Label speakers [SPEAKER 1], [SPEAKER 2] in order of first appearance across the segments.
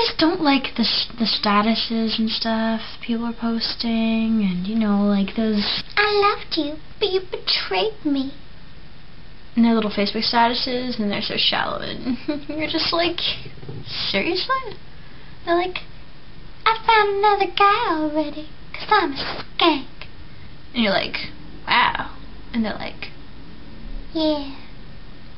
[SPEAKER 1] just don't like the statuses and stuff people are posting, and you know, like those
[SPEAKER 2] I loved you, but you betrayed me.
[SPEAKER 1] And their little Facebook statuses, and they're so shallow, and you're just like, seriously?
[SPEAKER 2] They're like, I found another guy already, 'cause I'm a skank.
[SPEAKER 1] And you're like, wow. And they're like,
[SPEAKER 2] yeah.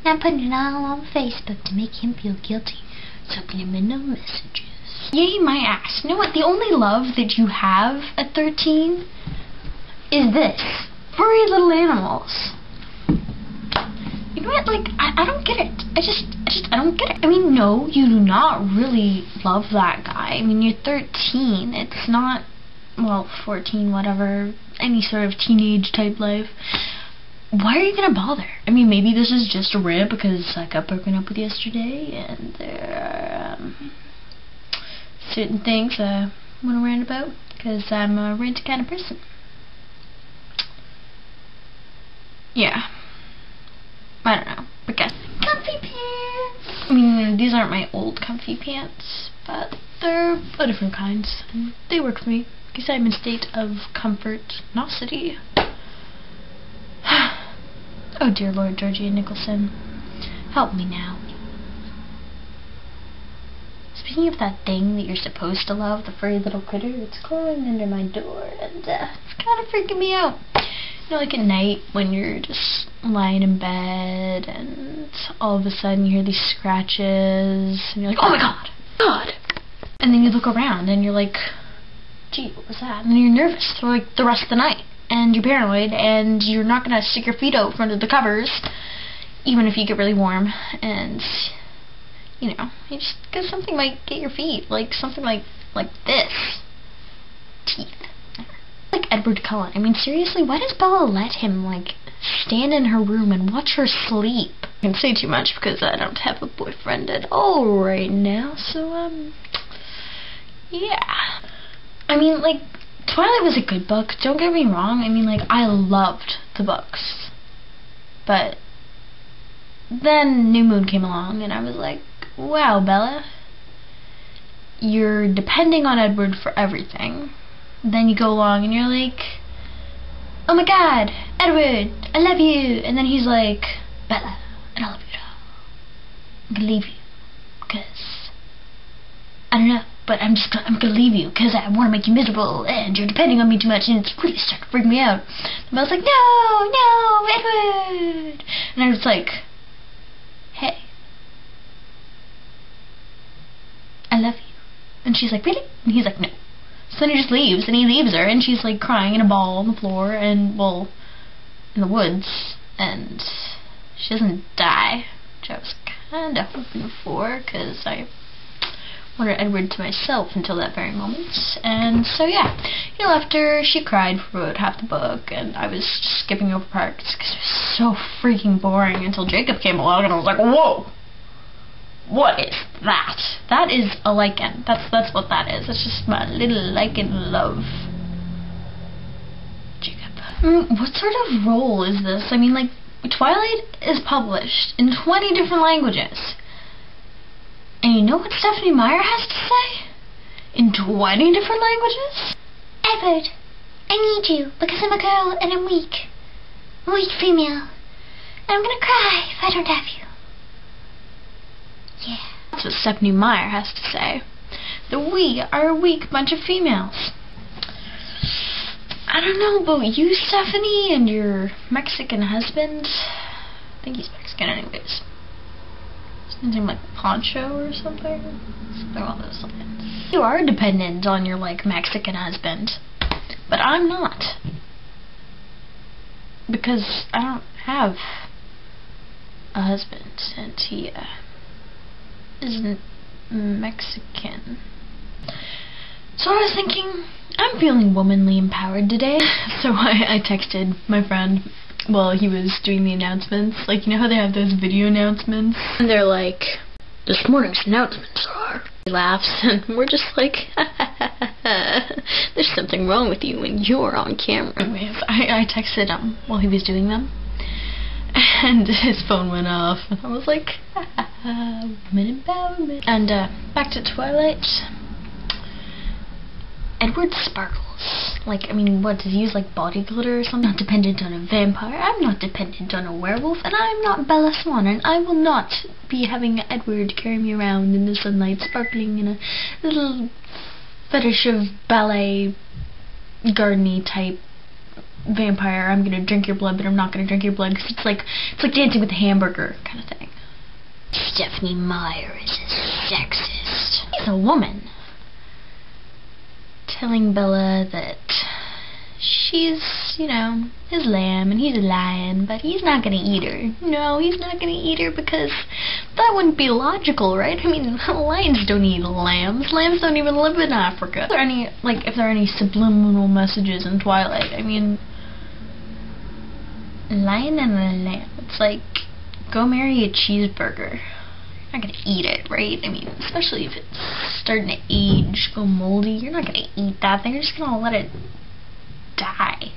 [SPEAKER 2] And I'm putting it all on Facebook to make him feel guilty. Subliminal messages.
[SPEAKER 1] yeah, you might ask, you know what, the only love that you have at 13 is this. Furry little animals. You know what, like, I don't get it. I don't get it. I mean, no, you do not really love that guy. I mean, you're 13. It's not, well, 14, whatever, any sort of teenage type life. Why are you gonna bother? I mean, maybe this is just a rant because I got broken up with yesterday, and there are certain things I want to rant about because I'm a ranty kind of person. Yeah. I don't know, but guess.
[SPEAKER 2] Comfy pants!
[SPEAKER 1] I mean, these aren't my old comfy pants, but they're a different kinds, and they work for me, because I'm in a state of comfort-nosity. Oh dear Lord, Georgia Nicholson, help me now. Speaking of that thing that you're supposed to love, the furry little critter, it's crawling under my door, and it's kind of freaking me out. You know, like at night when you're just lying in bed and all of a sudden you hear these scratches and you're like, oh my god, god! And then you look around and you're like, gee, what was that? And then you're nervous for like the rest of the night. And you're paranoid and you're not going to stick your feet out from under the covers even if you get really warm. And, you know, you just, because something might get your feet. Like something like this. Teeth. Like Edward Cullen. I mean, seriously, why does Bella let him, like, stand in her room and watch her sleep? I can't say too much because I don't have a boyfriend at all right now, so, yeah. I mean, like, Twilight was a good book, don't get me wrong. I mean, like, I loved the books. But then New Moon came along, and I was like, wow, Bella, you're depending on Edward for everything. Then you go along and you're like, oh my god, Edward, I love you. And then he's like, Bella, I don't love you at all. I'm gonna leave you. Because, I don't know, but I'm gonna leave you because I want to make you miserable and you're depending on me too much and it's really starting to freak me out. And I was like, no, Edward. And I was like, hey, I love you. And she's like, really? And he's like, no. So then he just leaves, and he leaves her, and she's like crying in a ball on the floor, and, well, in the woods, and she doesn't die, which I was kind of hoping for, because I wanted Edward to myself until that very moment. And so, yeah, he left her, she cried for about half the book, and I was just skipping over parts, because it was so freaking boring until Jacob came along, and I was like, whoa! What is that? That is a lichen. That's what that is. It's just my little lichen love. Jacob. What sort of role is this? I mean, like, Twilight is published in 20 different languages. And you know what Stephanie Meyer has to say? In 20 different languages?
[SPEAKER 2] Edward, I need you because I'm a girl and I'm weak. I'm a weak female. And I'm gonna cry if I don't have you. Yeah.
[SPEAKER 1] That's what Stephanie Meyer has to say. That we are a weak bunch of females. I don't know about you, Stephanie, and your Mexican husband. I think he's Mexican anyways. His name like Poncho or something. Something along those lines. You are dependent on your, like, Mexican husband. But I'm not. Because I don't have a husband, and he, isn't Mexican. So I was thinking, I'm feeling womanly empowered today. So I texted my friend while he was doing the announcements. Like, you know how they have those video announcements? And they're like, this morning's announcements are... He laughs, and we're just like, there's something wrong with you when you're on camera. Anyways, I texted him while he was doing them. And his phone went off, and I was like, women empowerment. And back to Twilight. Edward sparkles. Like, I mean, what, does he use like body glitter or something? I'm not dependent on a vampire, I'm not dependent on a werewolf, and I'm not Bella Swan, and I will not be having Edward carry me around in the sunlight, sparkling in a little fetish of ballet, garden-y type vampire. I'm gonna drink your blood, but I'm not gonna drink your blood, because it's like Dancing with the Hamburger kind of thing. Stephenie Meyer is a sexist. He's a woman. Telling Bella that she's, you know, his lamb and he's a lion, but he's not gonna eat her. No, he's not gonna eat her because that wouldn't be logical, right? I mean, lions don't eat lambs. Lambs don't even live in Africa. If there are any subliminal messages in Twilight, I mean, lion and a lamb. It's like, go marry a cheeseburger. You're not gonna eat it, right? I mean, especially if it's starting to age, go moldy, you're not gonna eat that thing, you're just gonna let it die.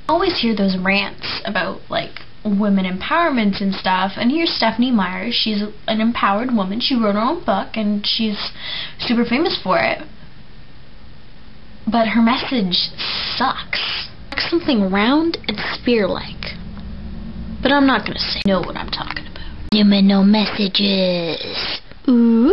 [SPEAKER 1] I always hear those rants about, like, women empowerment and stuff, and here's Stephenie Meyer. She's an empowered woman, she wrote her own book, and she's super famous for it. But her message sucks. Something round and spear-like. But I'm not gonna say know what I'm talking about. Subliminal messages. Ooh.